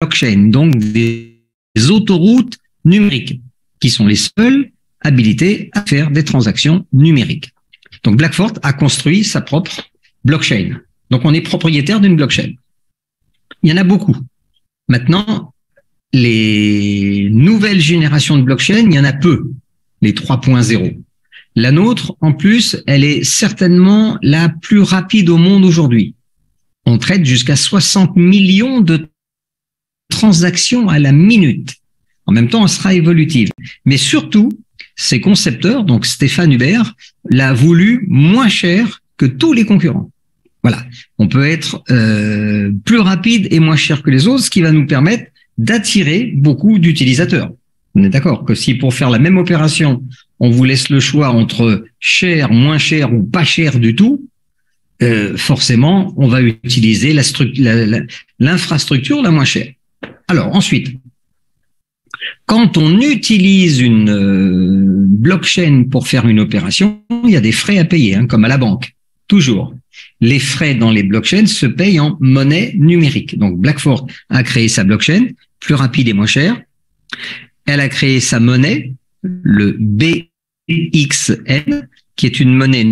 blockchains, donc des autoroutes numériques, qui sont les seules habilitées à faire des transactions numériques. Donc Blackfort a construit sa propre blockchain. Donc on est propriétaire d'une blockchain. Il y en a beaucoup. Maintenant, les nouvelles générations de blockchain, il y en a peu, les 3.0. La nôtre, en plus, elle est certainement la plus rapide au monde aujourd'hui. On traite jusqu'à 60 millions de transactions à la minute. En même temps, elle sera évolutive. Mais surtout, ses concepteurs, donc Stéphane Hubert, l'a voulu moins cher que tous les concurrents. Voilà, on peut être plus rapide et moins cher que les autres, ce qui va nous permettre d'attirer beaucoup d'utilisateurs. On est d'accord que si pour faire la même opération, on vous laisse le choix entre cher, moins cher ou pas cher du tout, forcément, on va utiliser l'infrastructure la moins chère. Alors ensuite, quand on utilise une blockchain pour faire une opération, il y a des frais à payer, hein, comme à la banque, toujours. Les frais dans les blockchains se payent en monnaie numérique. Donc Blackfort a créé sa blockchain, plus rapide et moins chère. Elle a créé sa monnaie, le BXN, qui est une monnaie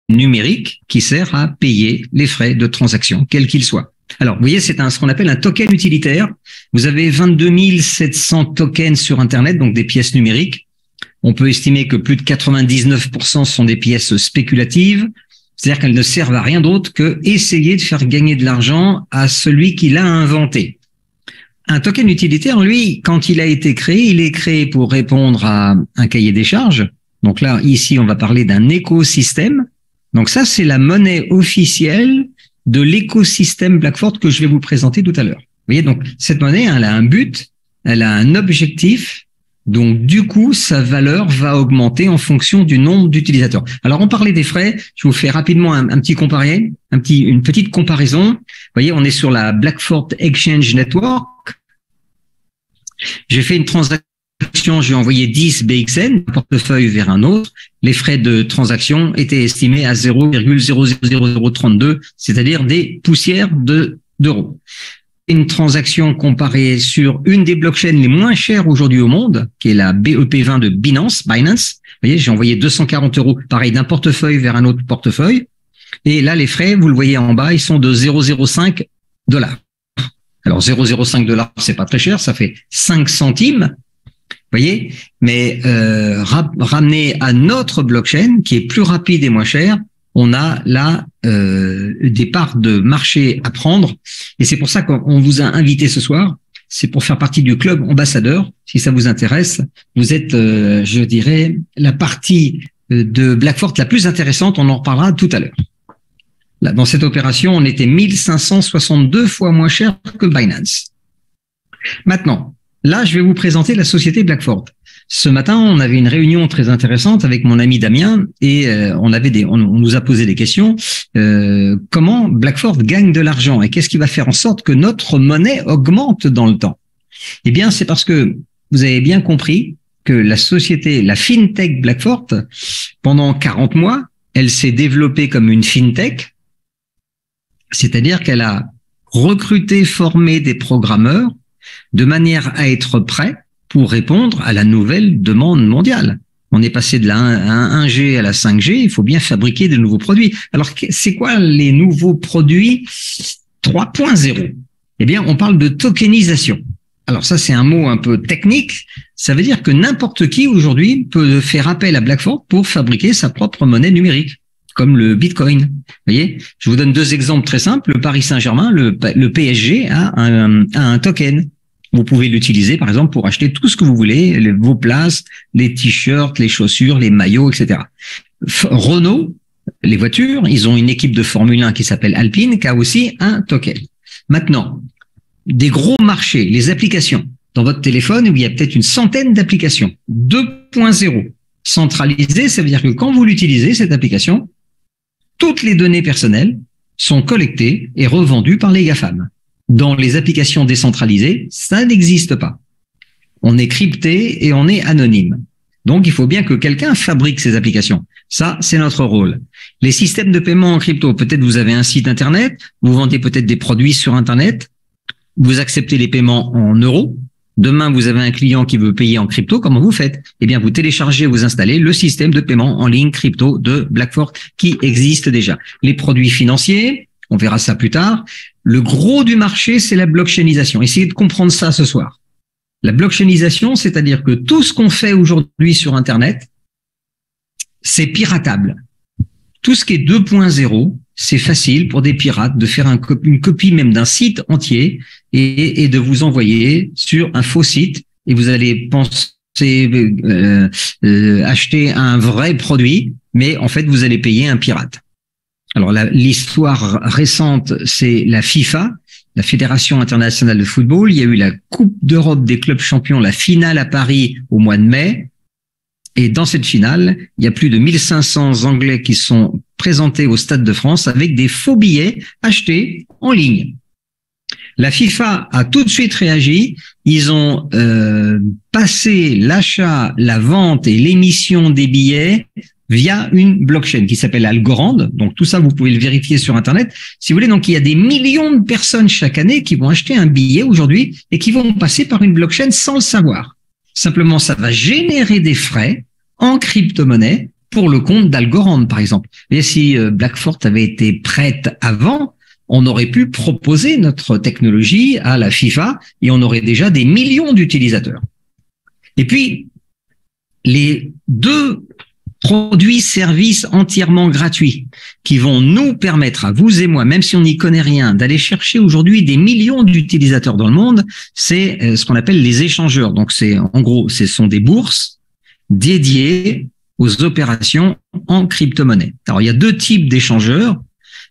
numérique qui sert à payer les frais de transaction, quels qu'ils soient. Alors, vous voyez, c'est ce qu'on appelle un token utilitaire. Vous avez 22 700 tokens sur Internet, donc des pièces numériques. On peut estimer que plus de 99% sont des pièces spéculatives, c'est-à-dire qu'elles ne servent à rien d'autre que essayer de faire gagner de l'argent à celui qui l'a inventé. Un token utilitaire, lui, quand il a été créé, il est créé pour répondre à un cahier des charges. Donc là, ici, on va parler d'un écosystème. Donc ça, c'est la monnaie officielle de l'écosystème Blackfort que je vais vous présenter tout à l'heure. Vous voyez, donc cette monnaie, elle a un but, elle a un objectif. Donc, du coup, sa valeur va augmenter en fonction du nombre d'utilisateurs. Alors, on parlait des frais. Je vous fais rapidement un petit comparé, une petite comparaison. Vous voyez, on est sur la Blackfort Exchange Network. J'ai fait une transaction, j'ai envoyé 10 BXN, un portefeuille vers un autre. Les frais de transaction étaient estimés à 0,00032, c'est-à-dire des poussières d'euros. Une transaction comparée sur une des blockchains les moins chères aujourd'hui au monde, qui est la BEP20 de Binance. Vous voyez, j'ai envoyé 240 euros, pareil, d'un portefeuille vers un autre portefeuille. Et là, les frais, vous le voyez en bas, ils sont de 0,05 $. Alors, 0,05 $, c'est pas très cher, ça fait 5 centimes. Vous voyez, mais ramené à notre blockchain, qui est plus rapide et moins cher, on a là des parts de marché à prendre. Et c'est pour ça qu'on vous a invité ce soir. C'est pour faire partie du club ambassadeur. Si ça vous intéresse, vous êtes, je dirais, la partie de Blackfort la plus intéressante. On en reparlera tout à l'heure. Là, dans cette opération, on était 1562 fois moins cher que Binance. Maintenant, là, je vais vous présenter la société Blackfort. Ce matin, on avait une réunion très intéressante avec mon ami Damien et on nous a posé des questions. Comment Blackfort gagne de l'argent et qu'est-ce qui va faire en sorte que notre monnaie augmente dans le temps? Eh bien, c'est parce que vous avez bien compris que la société, la FinTech Blackfort, pendant 40 mois, elle s'est développée comme une FinTech, c'est-à-dire qu'elle a recruté, formé des programmeurs de manière à être prêt pour répondre à la nouvelle demande mondiale. On est passé de la 1G à la 5G, il faut bien fabriquer de nouveaux produits. Alors, c'est quoi les nouveaux produits 3.0? Eh bien, on parle de tokenisation. Alors ça, c'est un mot un peu technique. Ça veut dire que n'importe qui aujourd'hui peut faire appel à Blackfort pour fabriquer sa propre monnaie numérique, comme le Bitcoin. Vous voyez, je vous donne deux exemples très simples. Le Paris Saint-Germain, le PSG a un token. Vous pouvez l'utiliser, par exemple, pour acheter tout ce que vous voulez, vos places, les t-shirts, les chaussures, les maillots, etc. Renault, les voitures, ils ont une équipe de Formule 1 qui s'appelle Alpine, qui a aussi un token. Maintenant, des gros marchés, les applications. Dans votre téléphone, il y a peut-être une centaine d'applications. 2.0. Centralisé, ça veut dire que quand vous l'utilisez, cette application, toutes les données personnelles sont collectées et revendues par les GAFAM. Dans les applications décentralisées, ça n'existe pas. On est crypté et on est anonyme. Donc, il faut bien que quelqu'un fabrique ces applications. Ça, c'est notre rôle. Les systèmes de paiement en crypto, peut-être vous avez un site Internet, vous vendez peut-être des produits sur Internet. vous acceptez les paiements en euros. Demain, vous avez un client qui veut payer en crypto. Comment vous faites? Eh bien, vous téléchargez, vous installez le système de paiement en ligne crypto de Blackfort qui existe déjà. Les produits financiers, on verra ça plus tard. Le gros du marché, c'est la blockchainisation. Essayez de comprendre ça ce soir. La blockchainisation, c'est-à-dire que tout ce qu'on fait aujourd'hui sur Internet, c'est piratable. Tout ce qui est 2.0, c'est facile pour des pirates de faire une copie même d'un site entier et de vous envoyer sur un faux site et vous allez penser acheter un vrai produit, mais en fait, vous allez payer un pirate. Alors, l'histoire récente, c'est la FIFA, la Fédération internationale de football. Il y a eu la Coupe d'Europe des clubs champions, la finale à Paris au mois de mai. Et dans cette finale, il y a plus de 1500 Anglais qui sont présentés au Stade de France avec des faux billets achetés en ligne. La FIFA a tout de suite réagi. Ils ont passé l'achat, la vente et l'émission des billets via une blockchain qui s'appelle Algorand. Donc tout ça, vous pouvez le vérifier sur Internet. Si vous voulez, donc il y a des millions de personnes chaque année qui vont acheter un billet aujourd'hui et qui vont passer par une blockchain sans le savoir. Simplement, ça va générer des frais en crypto-monnaie pour le compte d'Algorand, par exemple. Et si Blackfort avait été prête avant, on aurait pu proposer notre technologie à la FIFA et on aurait déjà des millions d'utilisateurs. Et puis, les deux produits, services entièrement gratuits qui vont nous permettre, à vous et moi, même si on n'y connaît rien, d'aller chercher aujourd'hui des millions d'utilisateurs dans le monde, c'est ce qu'on appelle les échangeurs. Donc, en gros, ce sont des bourses dédiées aux opérations en crypto-monnaie. Alors, il y a deux types d'échangeurs.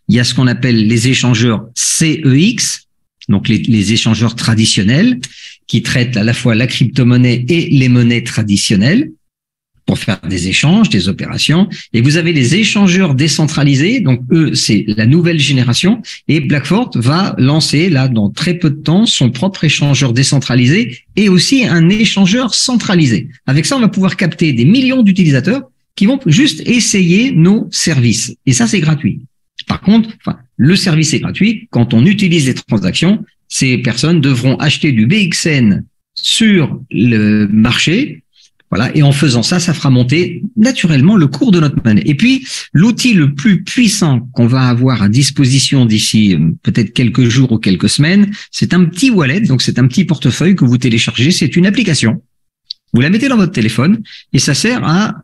Il y a ce qu'on appelle les échangeurs CEX, donc les échangeurs traditionnels, qui traitent à la fois la crypto-monnaie et les monnaies traditionnelles pour faire des échanges, des opérations. Et vous avez les échangeurs décentralisés, donc eux, c'est la nouvelle génération. Et Blackfort va lancer, là, dans très peu de temps, son propre échangeur décentralisé et aussi un échangeur centralisé. Avec ça, on va pouvoir capter des millions d'utilisateurs qui vont juste essayer nos services. Et ça, c'est gratuit. Par contre, le service est gratuit. Quand on utilise les transactions, ces personnes devront acheter du BXN sur le marché. Voilà. Et en faisant ça, ça fera monter naturellement le cours de notre monnaie. Et puis, l'outil le plus puissant qu'on va avoir à disposition d'ici peut-être quelques jours ou quelques semaines, c'est un petit wallet. Donc, c'est un petit portefeuille que vous téléchargez. C'est une application. Vous la mettez dans votre téléphone et ça sert à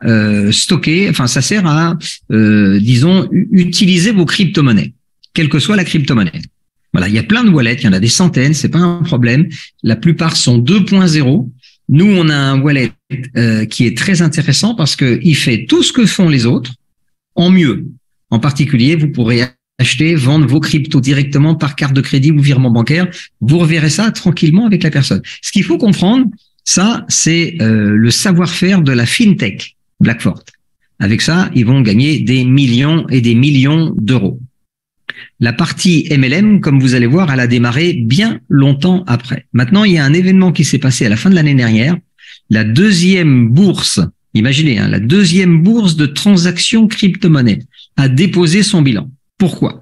disons, utiliser vos crypto-monnaies, quelle que soit la crypto-monnaie. Voilà, il y a plein de wallets, il y en a des centaines, c'est pas un problème. La plupart sont 2.0. Nous, on a un wallet qui est très intéressant parce que il fait tout ce que font les autres en mieux. En particulier, vous pourrez acheter, vendre vos cryptos directement par carte de crédit ou virement bancaire. Vous reverrez ça tranquillement avec la personne. Ce qu'il faut comprendre, ça, c'est le savoir-faire de la fintech Blackfort. Avec ça, ils vont gagner des millions et des millions d'euros. La partie MLM, comme vous allez voir, elle a démarré bien longtemps après. Maintenant, il y a un événement qui s'est passé à la fin de l'année dernière. La deuxième bourse, imaginez, la deuxième bourse de transactions crypto-monnaie a déposé son bilan. Pourquoi?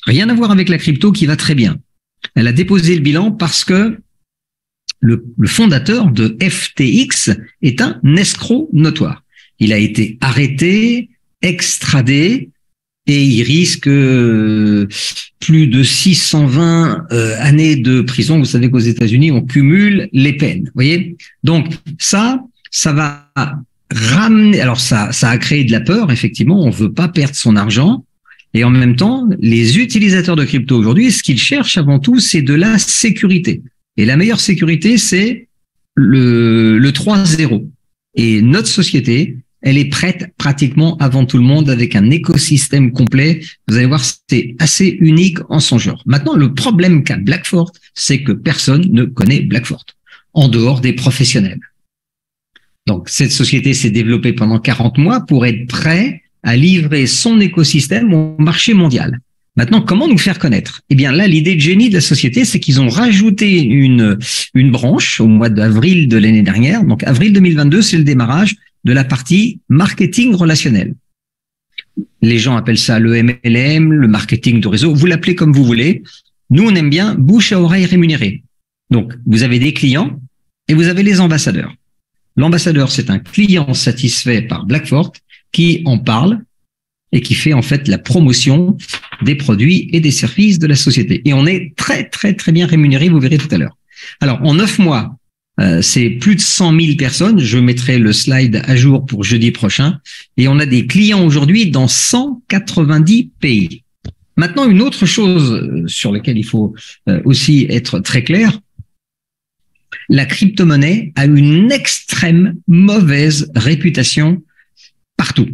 Rien à voir avec la crypto qui va très bien. Elle a déposé le bilan parce que le fondateur de FTX est un escroc notoire. Il a été arrêté, extradé, et il risque plus de 620 années de prison. Vous savez qu'aux États-Unis, on cumule les peines. Vous voyez? Donc ça va ramener. Alors ça a créé de la peur. Effectivement, on veut pas perdre son argent. Et en même temps, les utilisateurs de crypto aujourd'hui, ce qu'ils cherchent avant tout, c'est de la sécurité. Et la meilleure sécurité, c'est le 3.0. Et notre société, elle est prête pratiquement avant tout le monde avec un écosystème complet. Vous allez voir, c'est assez unique en son genre. Maintenant, le problème qu'a Blackfort, c'est que personne ne connaît Blackfort, en dehors des professionnels. Donc, cette société s'est développée pendant 40 mois pour être prêt à livrer son écosystème au marché mondial. Maintenant, comment nous faire connaître? Eh bien, là, l'idée de génie de la société, c'est qu'ils ont rajouté une branche au mois d'avril de l'année dernière. Donc, avril 2022, c'est le démarrage de la partie marketing relationnel. Les gens appellent ça le MLM, le marketing de réseau. Vous l'appelez comme vous voulez. Nous, on aime bien bouche à oreille rémunérée. Donc, vous avez des clients et vous avez les ambassadeurs. L'ambassadeur, c'est un client satisfait par Blackfort qui en parle et qui fait en fait la promotion des produits et des services de la société. Et on est très, très, très bien rémunéré, vous verrez tout à l'heure. Alors, en 9 mois, c'est plus de 100 000 personnes. Je mettrai le slide à jour pour jeudi prochain. Et on a des clients aujourd'hui dans 190 pays. Maintenant, une autre chose sur laquelle il faut aussi être très clair, la crypto-monnaie a une extrême mauvaise réputation partout.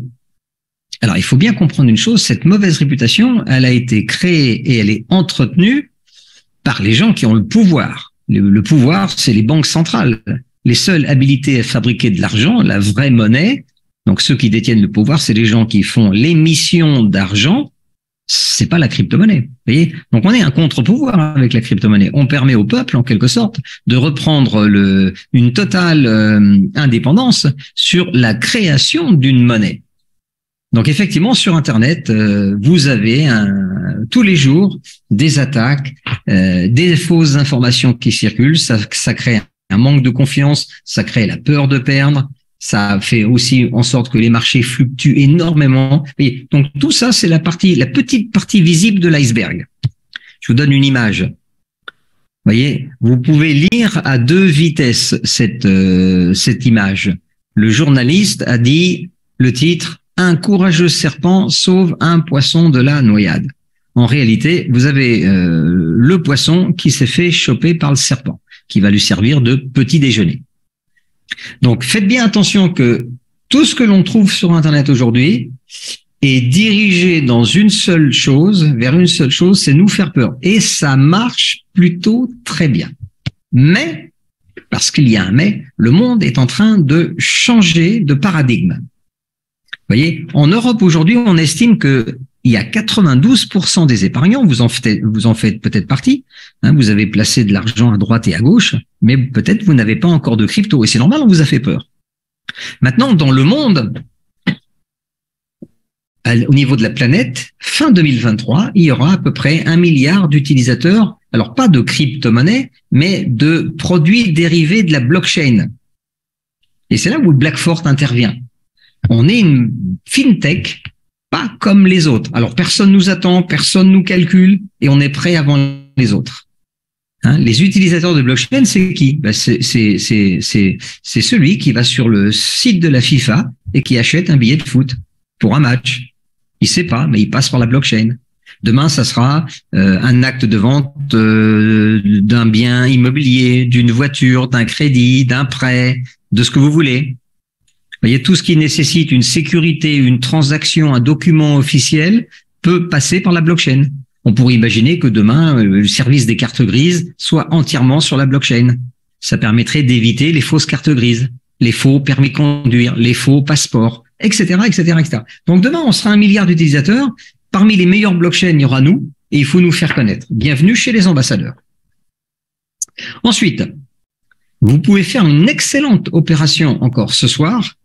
Alors, il faut bien comprendre une chose, cette mauvaise réputation, elle a été créée et elle est entretenue par les gens qui ont le pouvoir. Le pouvoir, c'est les banques centrales. Les seuls habilités à fabriquer de l'argent, la vraie monnaie, donc ceux qui détiennent le pouvoir, c'est les gens qui font l'émission d'argent, c'est pas la crypto-monnaie. Vous voyez? Donc on est un contre-pouvoir avec la crypto-monnaie. On permet au peuple, en quelque sorte, de reprendre une totale indépendance sur la création d'une monnaie. Donc effectivement, sur Internet, vous avez tous les jours des attaques, des fausses informations qui circulent. Ça crée un manque de confiance, ça crée la peur de perdre. Ça fait aussi en sorte que les marchés fluctuent énormément. Et donc tout ça, c'est la petite partie visible de l'iceberg. Je vous donne une image. Vous voyez, vous pouvez lire à 2 vitesses cette image. Le journaliste a dit le titre « Un courageux serpent sauve un poisson de la noyade ». En réalité, vous avez le poisson qui s'est fait choper par le serpent, qui va lui servir de petit déjeuner. Donc, faites bien attention que tout ce que l'on trouve sur Internet aujourd'hui est dirigé dans une seule chose, vers une seule chose, c'est nous faire peur. Et ça marche plutôt très bien. Mais, parce qu'il y a un mais, le monde est en train de changer de paradigme. Vous voyez, en Europe aujourd'hui, on estime que il y a 92% des épargnants, vous en faites peut-être partie, hein, vous avez placé de l'argent à droite et à gauche, mais peut-être vous n'avez pas encore de crypto, et c'est normal, on vous a fait peur. Maintenant, dans le monde, au niveau de la planète, fin 2023, il y aura à peu près 1 milliard d'utilisateurs, alors pas de crypto-monnaie, mais de produits dérivés de la blockchain. Et c'est là où Blackfort intervient. On est une fintech, pas comme les autres. Alors, personne nous attend, personne nous calcule, et on est prêt avant les autres. Hein, les utilisateurs de blockchain, c'est qui? Ben, c'est celui qui va sur le site de la FIFA et qui achète un billet de foot pour un match. Il sait pas, mais il passe par la blockchain. Demain, ça sera un acte de vente d'un bien immobilier, d'une voiture, d'un crédit, d'un prêt, de ce que vous voulez. Vous voyez, tout ce qui nécessite une sécurité, une transaction, un document officiel peut passer par la blockchain. On pourrait imaginer que demain, le service des cartes grises soit entièrement sur la blockchain. Ça permettrait d'éviter les fausses cartes grises, les faux permis de conduire, les faux passeports, etc., etc., etc. Donc demain, on sera 1 milliard d'utilisateurs. Parmi les meilleures blockchains, il y aura nous, et il faut nous faire connaître. Bienvenue chez les ambassadeurs. Ensuite, vous pouvez faire une excellente opération encore ce soir.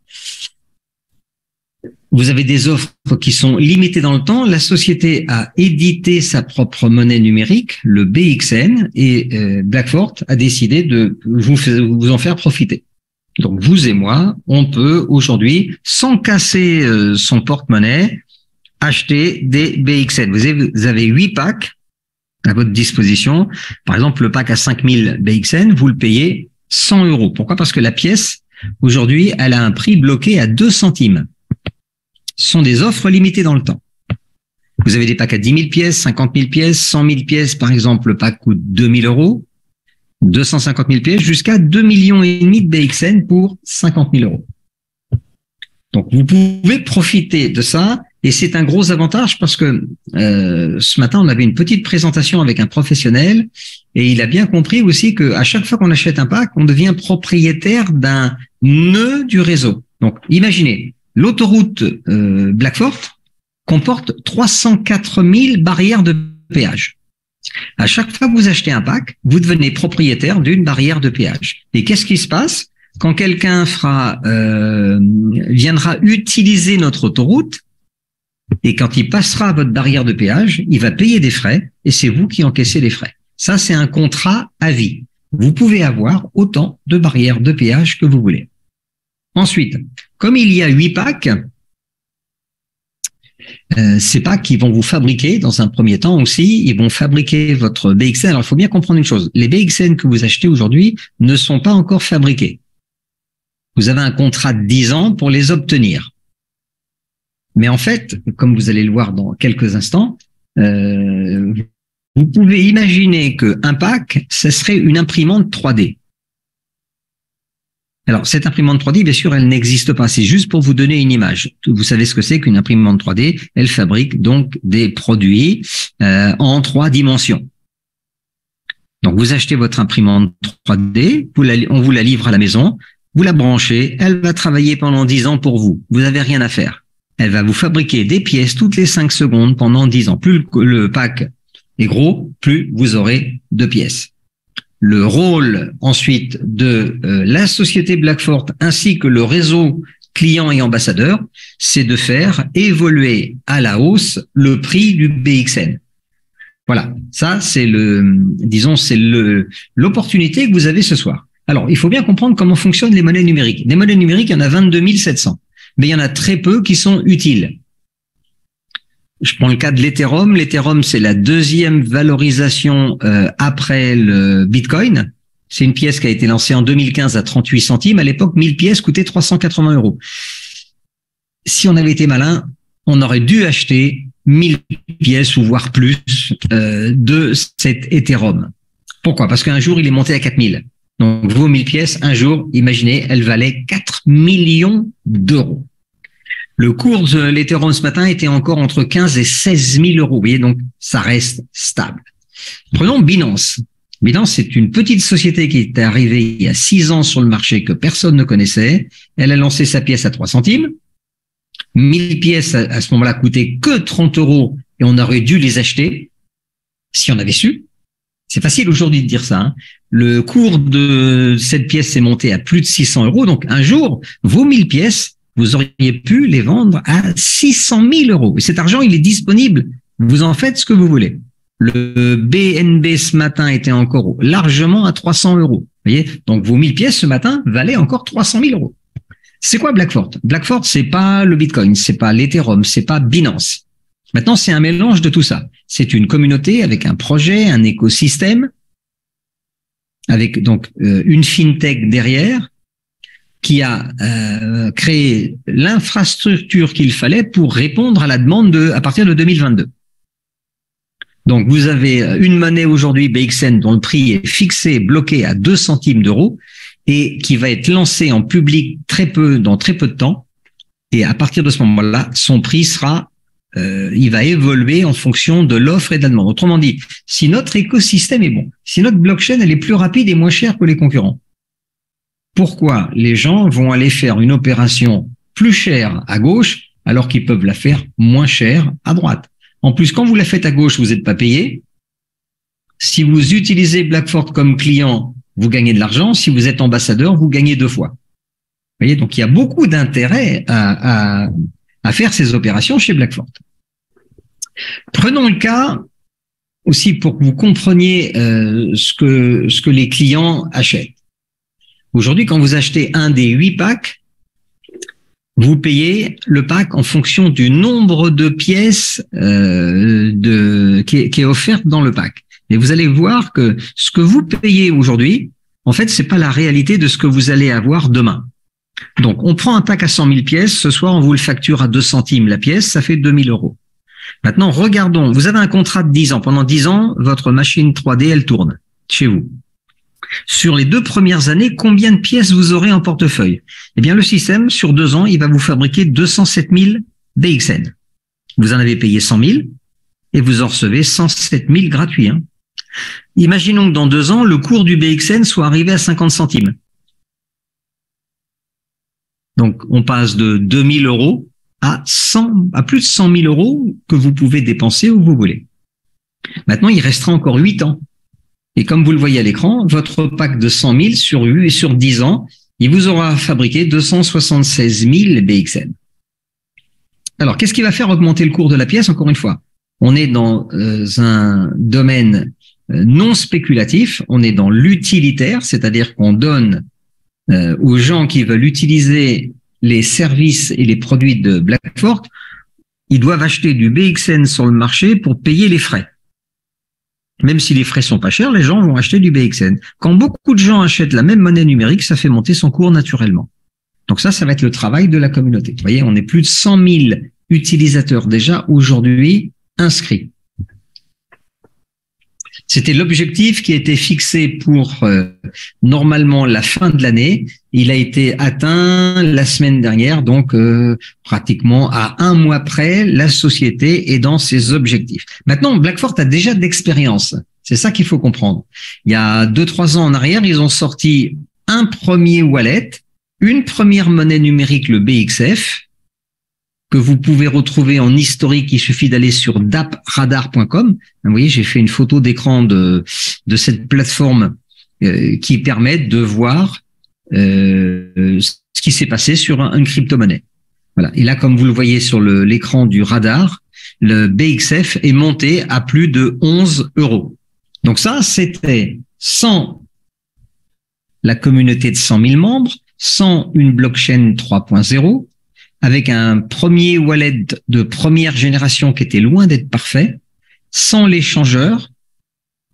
Vous avez des offres qui sont limitées dans le temps. La société a édité sa propre monnaie numérique, le BXN, et Blackfort a décidé de vous en faire profiter. Donc vous et moi, on peut aujourd'hui, sans casser son porte-monnaie, acheter des BXN. Vous avez 8 packs à votre disposition. Par exemple, le pack à 5000 BXN, vous le payez 100 €. Pourquoi? Parce que la pièce, aujourd'hui, elle a un prix bloqué à 2 centimes. Ce sont des offres limitées dans le temps. Vous avez des packs à 10 000 pièces, 50 000 pièces, 100 000 pièces, par exemple, le pack coûte 2 000 €, 250 000 pièces, jusqu'à 2,5 millions de BXN pour 50 000 €. Donc, vous pouvez profiter de ça, et c'est un gros avantage parce que ce matin, on avait une petite présentation avec un professionnel, et il a bien compris aussi qu'à chaque fois qu'on achète un pack, on devient propriétaire d'un nœud du réseau. Donc, imaginez, l'autoroute Blackfort comporte 304 000 barrières de péage. À chaque fois que vous achetez un pack, vous devenez propriétaire d'une barrière de péage. Et qu'est-ce qui se passe quand quelqu'un viendra utiliser notre autoroute et quand il passera à votre barrière de péage, il va payer des frais et c'est vous qui encaissez les frais. Ça, c'est un contrat à vie. vous pouvez avoir autant de barrières de péage que vous voulez. Ensuite, comme il y a 8 packs, ces packs, ils vont vous fabriquer, dans un premier temps aussi, ils vont fabriquer votre BXN. Alors, il faut bien comprendre une chose. Les BXN que vous achetez aujourd'hui ne sont pas encore fabriqués. Vous avez un contrat de 10 ans pour les obtenir. Mais en fait, comme vous allez le voir dans quelques instants, vous pouvez imaginer qu'un pack, ce serait une imprimante 3D. Alors, cette imprimante 3D, bien sûr, elle n'existe pas. C'est juste pour vous donner une image. Vous savez ce que c'est qu'une imprimante 3D. Elle fabrique donc des produits en 3 dimensions. Donc, vous achetez votre imprimante 3D, on vous la livre à la maison, vous la branchez, elle va travailler pendant 10 ans pour vous. Vous n'avez rien à faire. Elle va vous fabriquer des pièces toutes les 5 secondes pendant 10 ans. Plus le pack est gros, plus vous aurez de pièces. Le rôle ensuite de la société Blackfort ainsi que le réseau clients et ambassadeurs, c'est de faire évoluer à la hausse le prix du BXN. Voilà, ça c'est l'opportunité que vous avez ce soir. Alors, il faut bien comprendre comment fonctionnent les monnaies numériques. Les monnaies numériques, il y en a 22 700, mais il y en a très peu qui sont utiles. Je prends le cas de l'Ethereum. L'Ethereum, c'est la deuxième valorisation après le Bitcoin. C'est une pièce qui a été lancée en 2015 à 38 centimes. À l'époque, 1000 pièces coûtaient 380 €. Si on avait été malin, on aurait dû acheter 1000 pièces ou voire plus de cet Ethereum. Pourquoi? Parce qu'un jour, il est monté à 4000. Donc, vos 1000 pièces, un jour, imaginez, elles valaient 4 millions d'euros. Le cours de l'Ethereum ce matin était encore entre 15 et 16 000 €. Vous voyez, donc ça reste stable. Prenons Binance. Binance, c'est une petite société qui est arrivée il y a 6 ans sur le marché que personne ne connaissait. Elle a lancé sa pièce à 3 centimes. 1000 pièces à ce moment-là coûtaient que 30 € et on aurait dû les acheter si on avait su. C'est facile aujourd'hui de dire ça, hein. Le cours de cette pièce est monté à plus de 600 €. Donc un jour, vos 1000 pièces, vous auriez pu les vendre à 600 000 €. Et cet argent, il est disponible. Vous en faites ce que vous voulez. Le BNB ce matin était encore largement à 300 €. Vous voyez? Donc, vos 1000 pièces ce matin valaient encore 300 000 €. C'est quoi Blackfort? Blackfort, c'est pas le Bitcoin, c'est pas l'Ethereum, c'est pas Binance. Maintenant, c'est un mélange de tout ça. C'est une communauté avec un projet, un écosystème, avec donc une fintech derrière, qui a créé l'infrastructure qu'il fallait pour répondre à la demande à partir de 2022. Donc, vous avez une monnaie aujourd'hui, BXN, dont le prix est fixé, bloqué à 2 centimes d'euros et qui va être lancé en public dans très peu de temps. Et à partir de ce moment-là, son prix sera, il va évoluer en fonction de l'offre et de la demande. Autrement dit, si notre écosystème est bon, si notre blockchain, elle est plus rapide et moins chère que les concurrents, pourquoi les gens vont aller faire une opération plus chère à gauche alors qu'ils peuvent la faire moins chère à droite? En plus, quand vous la faites à gauche, vous n'êtes pas payé. Si vous utilisez Blackfort comme client, vous gagnez de l'argent. Si vous êtes ambassadeur, vous gagnez 2 fois. Vous voyez, donc il y a beaucoup d'intérêt à faire ces opérations chez Blackfort. Prenons le cas aussi pour que vous compreniez ce que les clients achètent. Aujourd'hui, quand vous achetez un des 8 packs, vous payez le pack en fonction du nombre de pièces qui est offerte dans le pack. Et vous allez voir que ce que vous payez aujourd'hui, en fait, c'est pas la réalité de ce que vous allez avoir demain. Donc, on prend un pack à 100 000 pièces. Ce soir, on vous le facture à 2 centimes la pièce. Ça fait 2 000 €. Maintenant, regardons. Vous avez un contrat de 10 ans. Pendant 10 ans, votre machine 3D, elle tourne chez vous. Sur les 2 premières années, combien de pièces vous aurez en portefeuille? Eh bien, le système, sur 2 ans, il va vous fabriquer 207 000 BXN. Vous en avez payé 100 000 et vous en recevez 107 000 gratuits, hein. Imaginons que dans 2 ans, le cours du BXN soit arrivé à 50 centimes. Donc, on passe de 2 000 € à plus de 100 000 € que vous pouvez dépenser où vous voulez. Maintenant, il restera encore 8 ans. Et comme vous le voyez à l'écran, votre pack de 100 000 sur 10 ans, il vous aura fabriqué 276 000 BXN. Alors, qu'est-ce qui va faire augmenter le cours de la pièce? Encore une fois, on est dans un domaine non spéculatif, on est dans l'utilitaire, c'est-à-dire qu'on donne aux gens qui veulent utiliser les services et les produits de Blackfort, ils doivent acheter du BXN sur le marché pour payer les frais. Même si les frais sont pas chers, les gens vont acheter du BXN. Quand beaucoup de gens achètent la même monnaie numérique, ça fait monter son cours naturellement. Donc ça va être le travail de la communauté. Vous voyez, on est plus de 100 000 utilisateurs déjà aujourd'hui inscrits. C'était l'objectif qui a été fixé pour normalement la fin de l'année. Il a été atteint la semaine dernière, donc pratiquement à un mois près, la société est dans ses objectifs. Maintenant, Blackfort a déjà de l'expérience. C'est ça qu'il faut comprendre. Il y a 2-3 ans en arrière, ils ont sorti un premier wallet, une première monnaie numérique, le BXF, que vous pouvez retrouver en historique. Il suffit d'aller sur dapradar.com. Vous voyez, j'ai fait une photo d'écran de cette plateforme qui permet de voir ce qui s'est passé sur une crypto-monnaie. Voilà. Et là, comme vous le voyez sur l'écran du radar, le BXF est monté à plus de 11 €. Donc ça, c'était sans la communauté de 100 000 membres, sans une blockchain 3.0, avec un premier wallet de première génération qui était loin d'être parfait, sans l'échangeur.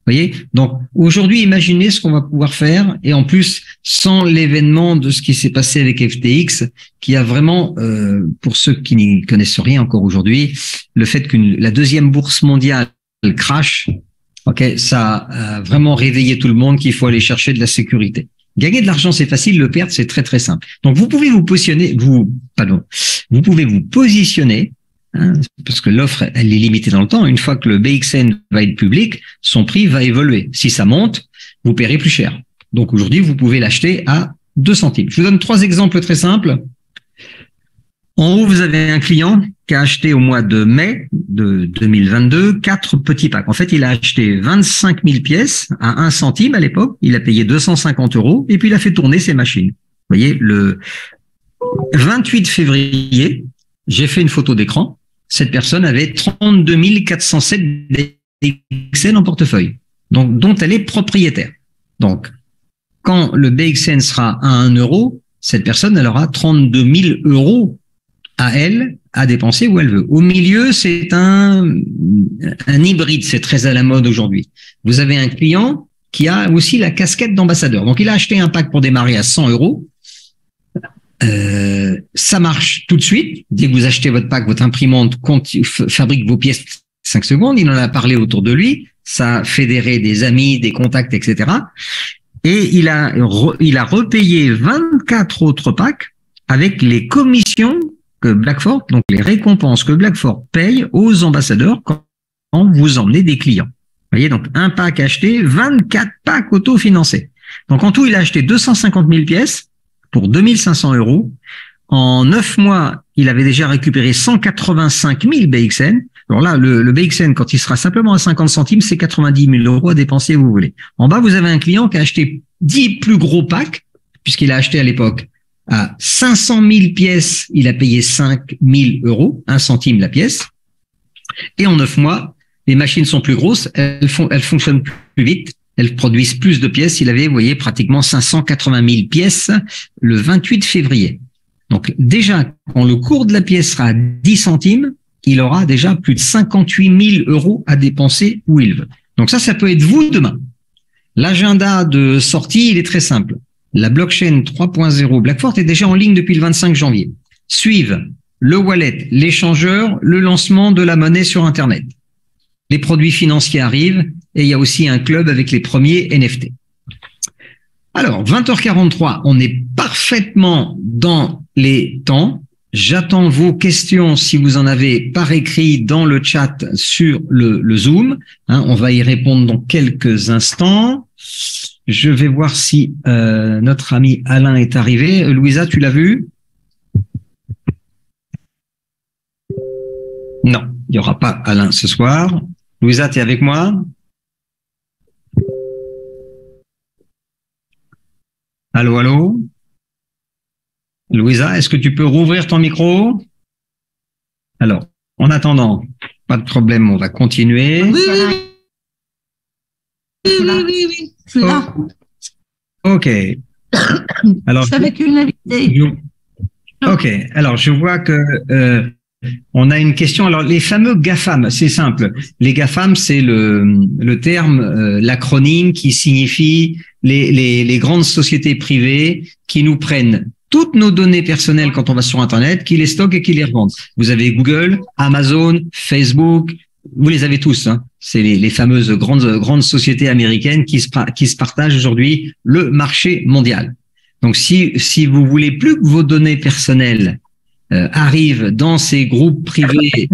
Vous voyez? Donc, aujourd'hui, imaginez ce qu'on va pouvoir faire, et en plus, sans l'événement de ce qui s'est passé avec FTX, qui a vraiment, pour ceux qui n'y connaissent rien encore aujourd'hui, le fait que la deuxième bourse mondiale crash, ça a vraiment réveillé tout le monde qu'il faut aller chercher de la sécurité. Gagner de l'argent, c'est facile, le perdre, c'est très, très simple. Donc, vous pouvez vous positionner, hein, parce que l'offre, elle est limitée dans le temps. Une fois que le BXN va être public, son prix va évoluer. Si ça monte, vous paierez plus cher. Donc, aujourd'hui, vous pouvez l'acheter à 2 centimes. Je vous donne 3 exemples très simples. En haut, vous avez un client qui a acheté au mois de mai de 2022 4 petits packs. En fait, il a acheté 25 000 pièces à 1 centime à l'époque. Il a payé 250 € et puis il a fait tourner ses machines. Vous voyez, le 28 février, j'ai fait une photo d'écran. Cette personne avait 32 407 BXN en portefeuille, donc dont elle est propriétaire. Donc, quand le BXN sera à 1 €, cette personne, elle aura 32 000 € à elle à dépenser où elle veut. Au milieu, c'est un hybride, c'est très à la mode aujourd'hui. Vous avez un client qui a aussi la casquette d'ambassadeur. Donc, il a acheté un pack pour démarrer à 100 €. Ça marche tout de suite. Dès que vous achetez votre pack, votre imprimante fabrique vos pièces 5 secondes. Il en a parlé autour de lui. Ça a fédéré des amis, des contacts, etc. Et il a repayé 24 autres packs avec les commissions que Blackfort, donc les récompenses que Blackfort paye aux ambassadeurs quand vous emmenez des clients. Vous voyez, donc un pack acheté, 24 packs autofinancés. Donc en tout, il a acheté 250 000 pièces pour 2 500 €. En 9 mois, il avait déjà récupéré 185 000 BXN. Alors là, le BXN, quand il sera simplement à 50 centimes, c'est 90 000 € à dépenser, vous voulez. En bas, vous avez un client qui a acheté 10 plus gros packs, puisqu'il a acheté à l'époque à 500 000 pièces, il a payé 5 000 €, 1 centime la pièce. Et en 9 mois, les machines sont plus grosses, elles fonctionnent plus vite, elles produisent plus de pièces. Il avait, vous voyez, pratiquement 580 000 pièces le 28 février. Donc déjà, quand le cours de la pièce sera à 10 centimes, il aura déjà plus de 58 000 € à dépenser où il veut. Donc ça peut être vous demain. L'agenda de sortie, il est très simple. La blockchain 3.0 Blackfort est déjà en ligne depuis le 25 janvier. Suivent le wallet, l'échangeur, le lancement de la monnaie sur Internet. Les produits financiers arrivent et il y a aussi un club avec les premiers NFT. Alors, 20h43, on est parfaitement dans les temps. J'attends vos questions si vous en avez par écrit dans le chat sur le Zoom. On va y répondre dans quelques instants. Je vais voir si notre ami Alain est arrivé. Louisa, tu l'as vu? Non, il n'y aura pas Alain ce soir. Louisa, tu es avec moi? Allô, allô? Louisa, est-ce que tu peux rouvrir ton micro? Alors, en attendant, pas de problème, on va continuer. Oui, oui. Je suis là. Ok. Alors, c'est avec une invitée. Ok. Alors, je vois que on a une question. Alors, les fameux GAFAM, c'est simple. Les GAFAM, c'est le terme, l'acronyme qui signifie les grandes sociétés privées qui nous prennent toutes nos données personnelles quand on va sur Internet, qui les stockent et qui les revendent. Vous avez Google, Amazon, Facebook, vous les avez tous. Hein. C'est les fameuses grandes sociétés américaines qui se partagent aujourd'hui le marché mondial. Donc, si vous voulez plus que vos données personnelles arrivent dans ces groupes privés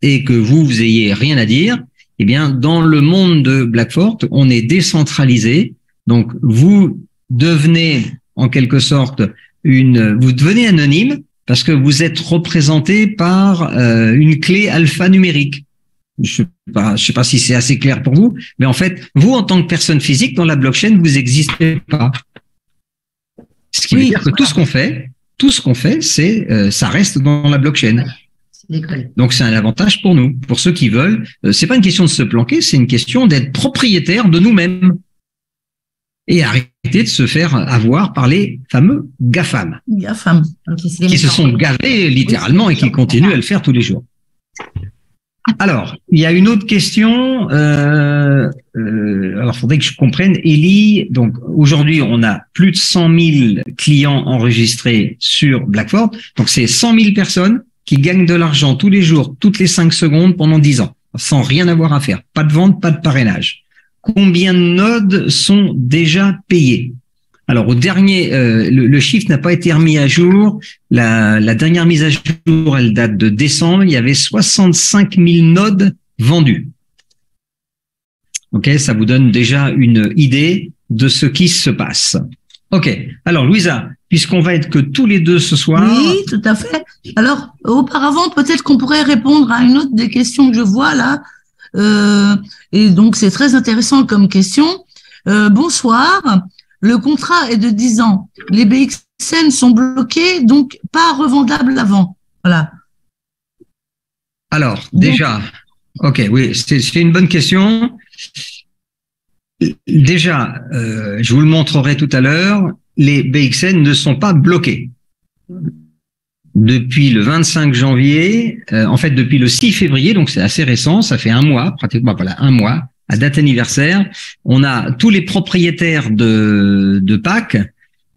et que vous ayez rien à dire, eh bien, dans le monde de Blackfort, on est décentralisé. Donc, vous devenez en quelque sorte vous devenez anonyme parce que vous êtes représenté par une clé alphanumérique. Je sais pas si c'est assez clair pour vous, mais en fait, vous, en tant que personne physique, dans la blockchain, vous n'existez pas. Ce qui veut dire que tout ce qu'on fait, c'est ça reste dans la blockchain. Donc c'est un avantage pour nous, pour ceux qui veulent. C'est pas une question de se planquer, c'est une question d'être propriétaire de nous-mêmes et arrêter de se faire avoir par les fameux GAFAM, qui se sont gavés littéralement et qui continuent à le faire tous les jours. Alors, il y a une autre question. Alors, faudrait que je comprenne. Ellie, donc aujourd'hui, on a plus de 100 000 clients enregistrés sur Blackfort. Donc, c'est 100 000 personnes qui gagnent de l'argent tous les jours, toutes les 5 secondes pendant 10 ans, sans rien avoir à faire. Pas de vente, pas de parrainage. Combien de nodes sont déjà payés? Alors, au dernier, le chiffre n'a pas été remis à jour. La dernière mise à jour, elle date de décembre. Il y avait 65 000 nodes vendus. Ok, ça vous donne déjà une idée de ce qui se passe. Ok. Alors, Louisa, puisqu'on va être que tous les deux ce soir. Oui, tout à fait. Alors, auparavant, peut-être qu'on pourrait répondre à une autre des questions que je vois là. Et donc, c'est très intéressant comme question. Bonsoir. Le contrat est de 10 ans. Les BXN sont bloqués, donc pas revendables avant. Voilà. Alors, déjà, ok, oui, c'est une bonne question. Déjà, je vous le montrerai tout à l'heure, les BXN ne sont pas bloqués. Depuis le 25 janvier, en fait, depuis le 6 février, donc c'est assez récent, ça fait un mois, pratiquement, voilà, un mois, à date anniversaire, on a tous les propriétaires de packs,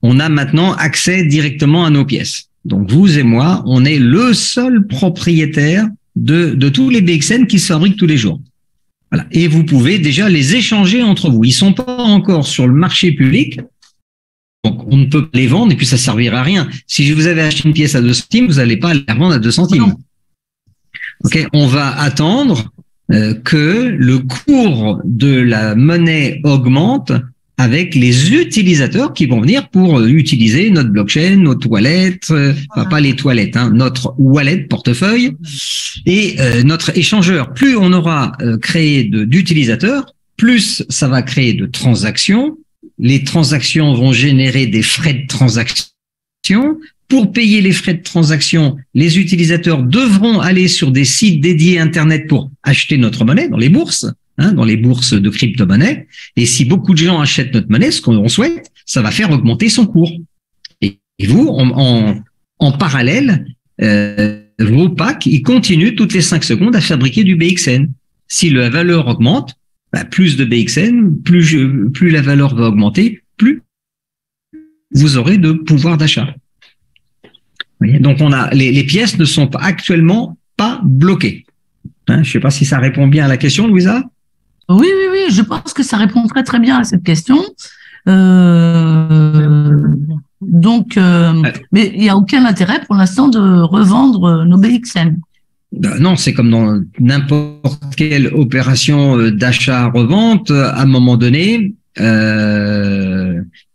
on a maintenant accès directement à nos pièces. Donc vous et moi, on est le seul propriétaire de tous les BXN qui se fabriquent tous les jours. Voilà. Et vous pouvez déjà les échanger entre vous. Ils sont pas encore sur le marché public, donc on ne peut pas les vendre et puis ça servira à rien. Si vous avez acheté une pièce à 2 centimes, vous n'allez pas la vendre à 2 centimes. Ok, on va attendre que le cours de la monnaie augmente avec les utilisateurs qui vont venir pour utiliser notre blockchain, notre wallet, enfin pas les toilettes, hein, notre wallet portefeuille et notre échangeur. Plus on aura créé d'utilisateurs, plus ça va créer de transactions. Les transactions vont générer des frais de transaction. Pour payer les frais de transaction, les utilisateurs devront aller sur des sites dédiés Internet pour acheter notre monnaie dans les bourses, hein, dans les bourses de crypto-monnaie. Et si beaucoup de gens achètent notre monnaie, ce qu'on souhaite, ça va faire augmenter son cours. Et vous, en parallèle, vos packs, ils continuent toutes les 5 secondes à fabriquer du BXN. Si la valeur augmente, bah, plus de BXN, plus la valeur va augmenter, plus vous aurez de pouvoir d'achat. Donc les pièces ne sont actuellement pas bloquées. Hein, je ne sais pas si ça répond bien à la question, Louisa. Oui, je pense que ça répond très très bien à cette question. Donc, mais il n'y a aucun intérêt pour l'instant de revendre nos BXN. Non, c'est comme dans n'importe quelle opération d'achat-revente. À un moment donné,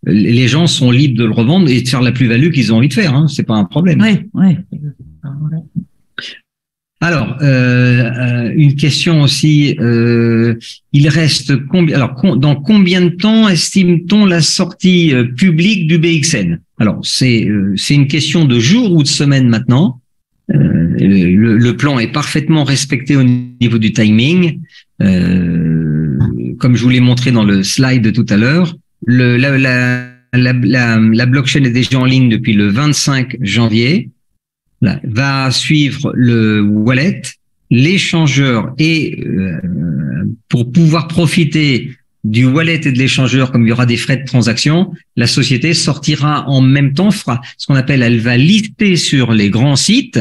les gens sont libres de le revendre et de faire la plus-value qu'ils ont envie de faire. Hein, c'est pas un problème. Oui. Alors, une question aussi. Il reste combien? Alors, dans combien de temps estime-t-on la sortie publique du BXN? Alors, c'est une question de jours ou de semaines maintenant. Le plan est parfaitement respecté au niveau du timing. comme je vous l'ai montré dans le slide de tout à l'heure, la blockchain est déjà en ligne depuis le 25 janvier. Là, va suivre le wallet, l'échangeur et pour pouvoir profiter du wallet et de l'échangeur, comme il y aura des frais de transaction, la société sortira en même temps, fera ce qu'on appelle, elle va lister sur les grands sites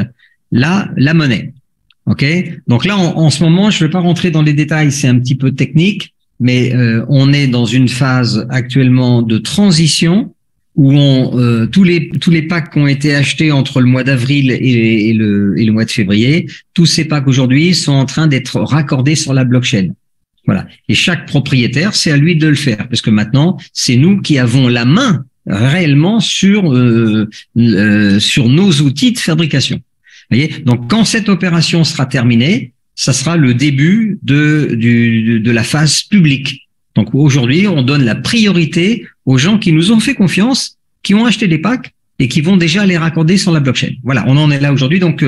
la monnaie. Ok. Donc là, en ce moment, je ne vais pas rentrer dans les détails, c'est un petit peu technique, mais on est dans une phase actuellement de transition où tous les packs qui ont été achetés entre le mois d'avril et le mois de février, tous ces packs aujourd'hui sont en train d'être raccordés sur la blockchain. Voilà. Et chaque propriétaire, c'est à lui de le faire, parce que maintenant, c'est nous qui avons la main réellement sur nos outils de fabrication. Vous voyez. Donc, quand cette opération sera terminée, ça sera le début de la phase publique. Donc aujourd'hui, on donne la priorité aux gens qui nous ont fait confiance, qui ont acheté des packs et qui vont déjà les raccorder sur la blockchain. Voilà, on en est là aujourd'hui. Donc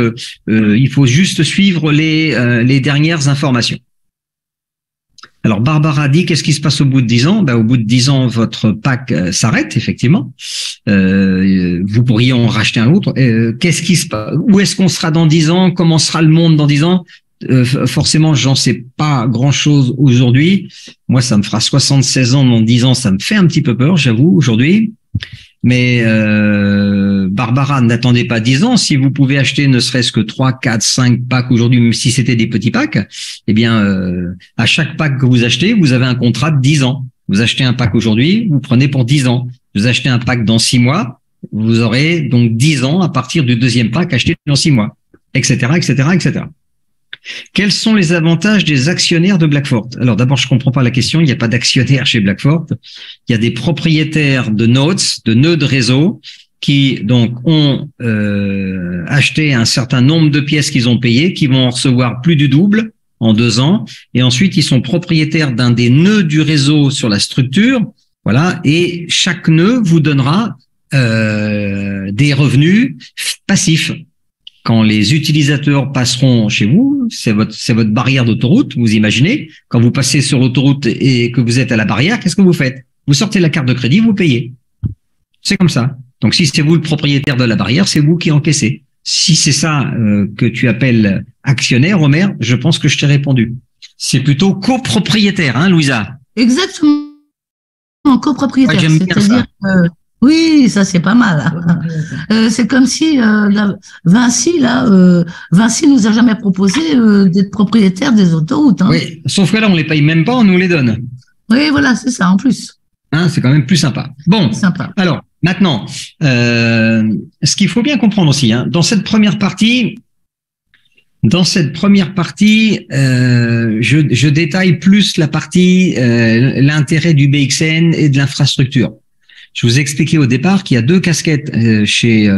il faut juste suivre les dernières informations. Alors Barbara dit, qu'est-ce qui se passe au bout de 10 ans? Au bout de 10 ans, votre pack s'arrête effectivement. Vous pourriez en racheter un autre. Qu'est-ce qui se passe? Où est-ce qu'on sera dans 10 ans? Comment sera le monde dans 10 ans? Forcément, j'en sais pas grand-chose aujourd'hui. Moi, ça me fera 76 ans dans 10 ans. Ça me fait un petit peu peur, j'avoue, aujourd'hui. Mais Barbara, n'attendez pas 10 ans. Si vous pouvez acheter ne serait-ce que 3, 4, 5 packs aujourd'hui, même si c'était des petits packs, eh bien, à chaque pack que vous achetez, vous avez un contrat de 10 ans. Vous achetez un pack aujourd'hui, vous prenez pour 10 ans. Vous achetez un pack dans 6 mois, vous aurez donc 10 ans à partir du deuxième pack acheté dans 6 mois, etc., etc., etc. Quels sont les avantages des actionnaires de Blackfort? Alors d'abord, je comprends pas la question. Il n'y a pas d'actionnaires chez Blackfort. Il y a des propriétaires de nodes, de nœuds de réseau, qui donc ont acheté un certain nombre de pièces qu'ils ont payées, qui vont en recevoir plus du double en 2 ans. Et ensuite, ils sont propriétaires d'un des nœuds du réseau sur la structure. Voilà. Et chaque nœud vous donnera des revenus passifs. Quand les utilisateurs passeront chez vous, c'est votre barrière d'autoroute, vous imaginez. Quand vous passez sur l'autoroute et que vous êtes à la barrière, qu'est-ce que vous faites? Vous sortez la carte de crédit, vous payez. C'est comme ça. Donc si c'est vous le propriétaire de la barrière, c'est vous qui encaissez. Si c'est ça que tu appelles actionnaire, Omer, je pense que je t'ai répondu. C'est plutôt copropriétaire, hein, Louisa? Exactement, copropriétaire. Ouais, j'aime bien ça. Oui, ça c'est pas mal. C'est comme si Vinci nous a jamais proposé d'être propriétaire des autoroutes. Hein. Oui, sauf que là on les paye même pas, on nous les donne. Oui, voilà, c'est ça en plus. Hein, c'est quand même plus sympa. Bon, sympa. Alors maintenant, ce qu'il faut bien comprendre aussi, hein, dans cette première partie, je détaille plus la partie l'intérêt du BXN et de l'infrastructure. Je vous ai expliqué au départ qu'il y a 2 casquettes chez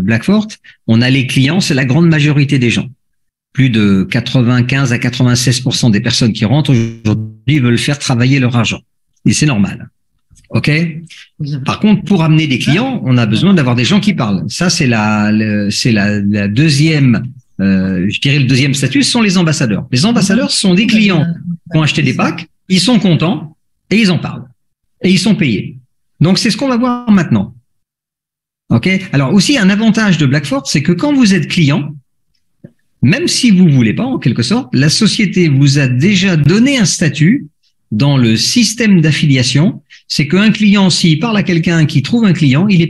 Blackfort. On a les clients, c'est la grande majorité des gens. Plus de 95 à 96% des personnes qui rentrent aujourd'hui veulent faire travailler leur argent. Et c'est normal. OK? Par contre, pour amener des clients, on a besoin d'avoir des gens qui parlent. Ça, c'est la deuxième, je dirais le deuxième statut, ce sont les ambassadeurs. Les ambassadeurs sont des clients qui ont acheté des packs, ils sont contents et ils en parlent. Et ils sont payés. Donc, c'est ce qu'on va voir maintenant. OK? Alors, aussi, un avantage de Blackfort, c'est que quand vous êtes client, même si vous voulez pas, en quelque sorte, la société vous a déjà donné un statut dans le système d'affiliation. C'est qu'un client, s'il parle à quelqu'un qui trouve un client, il est